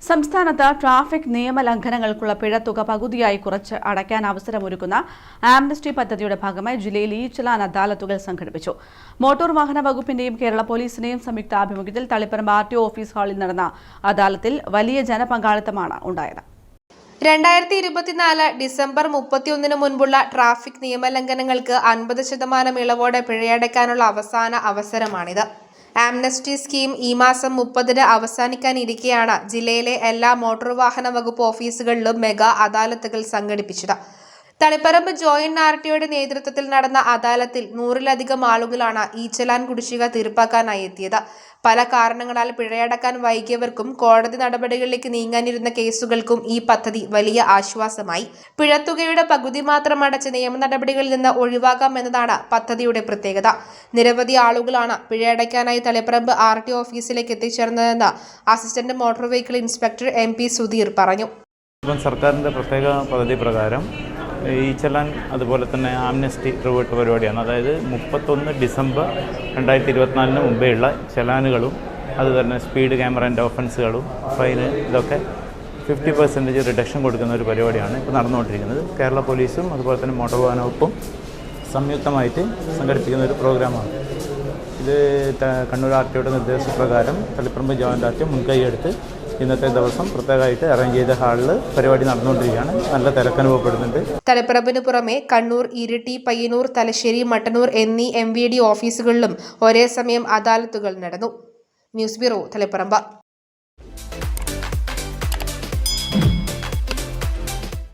സംസ്ഥാനത്ത് ട്രാഫിക് നിയമലംഘനങ്ങൾക്കുള്ള പിഴത്തുക പകുതിയായി കുറച്ച് അടയ്ക്കാൻ അവസരമൊരുക്കുന്ന ആംനസ്റ്റി പദ്ധതിയുടെ ഭാഗമായി ജില്ലയിൽ ഇ-ചലാൻ അദാലത്തുകൾ സംഘടിപ്പിച്ചു. മോട്ടോർ വാഹന വകുപ്പിന്റെയും കേരള പോലീസിന്റെയും സംയുക്ത ആഭിമുഖ്യത്തിൽ തളിപ്പറമ്പ് ആർടിഒ ഓഫീസ് ഹാളിൽ നടന്ന അദാലത്തിൽ വലിയ ജനപങ്കാളിത്തമാണ് ഉണ്ടായത്. 2024 ഡിസംബർ 31 മുൻപുള്ള ട്രാഫിക് നിയമലംഘനങ്ങൾക്ക് 50% ഇളവോടെ പിഴയടയ്ക്കാനുള്ള അവസാന അവസരമാണിത്. ആംനസ്റ്റി സ്കീം ഈ മാസം 30-ന് അവസാനിക്കാനിരിക്കെയാണ് ജില്ലയിലെ എല്ലാ മോട്ടോർ വാഹന വകുപ്പ് ഓഫീസുകളിലും മെഗാ അദാലത്തുകൾ സംഘടിപ്പിച്ചത്. തളിപ്പറമ്പ് ജോയിന്റ് ആർടിഒയുടെ നേതൃത്വത്തിൽ നടന്ന അദാലത്തിൽ 100-ലധികം ആളുകളാണ് ഇ-ചലാൻ കുടിശ്ശിക തീർപ്പാക്കാനായി എത്തിയത്. പല കാരണങ്ങളാൽ പിഴയടക്കാൻ വൈകിയവർക്കും കോടതി നടപടികളിലേക്ക് നീങ്ങാനിരുന്ന കേസുകൾക്കും ഈ പദ്ധതി വലിയ ആശ്വാസമായി. പിഴത്തുകയുടെ പകുതി മാത്രം അടച്ച് നിയമ നടപടികളിൽ നിന്ന് ഒഴിവാക്കാമെന്നതാണ് പദ്ധതിയുടെ പ്രത്യേകത. നിരവധി ആളുകളാണ് പിഴയടയ്ക്കാനായി തളിപ്പറമ്പ് ആർടിഒ ഓഫീസിലേക്ക് എത്തിച്ചേർന്നതെന്ന് assistant motor vehicle inspector MP Sudheer പറഞ്ഞു. സർക്കാരിന്റെ പ്രത്യേക പദ്ധതി പ്രകാരം ഇ-ചലാൻ അതുപോലെ തന്നെ ആംനസ്റ്റി റിവേർട്ട് പരിപാടിയാണ്. അതായത് 31 ഡിസംബർ 2024 മുമ്പേയുള്ള ചലാനുകളും അതുതന്നെ സ്പീഡ് ക്യാമറേൻ്റെ ഓഫൻസുകളും ഫൈന് ഇതൊക്കെ 50% റിഡക്ഷൻ കൊടുക്കുന്ന ഒരു പരിപാടിയാണ് ഇപ്പോൾ നടന്നുകൊണ്ടിരിക്കുന്നത്. കേരള പോലീസും അതുപോലെ തന്നെ മോട്ടോർ വാഹന വകുപ്പും സംയുക്തമായിട്ട് സംഘടിപ്പിക്കുന്ന ഒരു പ്രോഗ്രാമാണ് ഇത്. കണ്ണൂർ ആർടിഒയുടെ നിർദ്ദേശപ്രകാരം തളിപ്പറമ്പ് ജോയിന്റ് ആർടിഒ മുൻകൈയെടുത്ത് ഇന്നത്തെ ദിവസം പ്രത്യേകമായിട്ട് അറേഞ്ച് ചെയ്ത ഹാളിൽ പരിപാടി നടന്നുകൊണ്ടിരിക്കുകയാണ്. നല്ല തിരക്കനുഭവപ്പെടുന്നുണ്ട്. തളിപ്പറമ്പിന് പുറമെ കണ്ണൂർ, ഇരിട്ടി, പയ്യന്നൂർ, തലശ്ശേരി, മട്ടന്നൂർ എന്നീ MVD ഓഫീസുകളിലും ഒരേ സമയം അദാലത്തുകൾ നടന്നു. News bureau, Taliparamba.